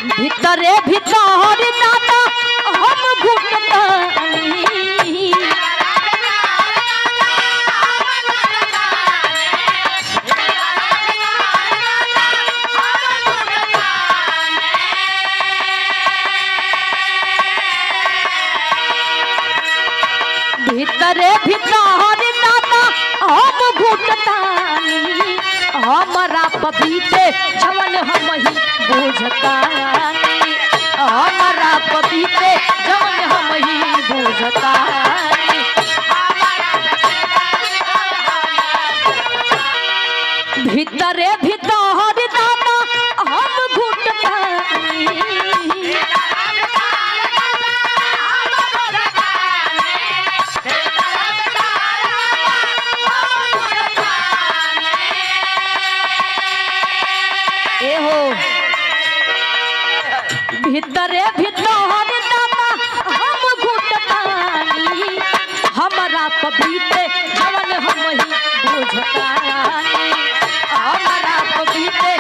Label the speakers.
Speaker 1: भीतरे भीतर दादा हम घुटतानी भीतरे भीतर दादा हम घुटतानी हमारा पपीते जवन हम ही बुझतानी हमारा पपीते जवन हम ही बुझतानी भीतरे भीतर दादा हम घुटतानी भीतरे भीतर दादा हम घुटतानी हमारा पपीते जवन हम ही बुझतानी हमारा पपीते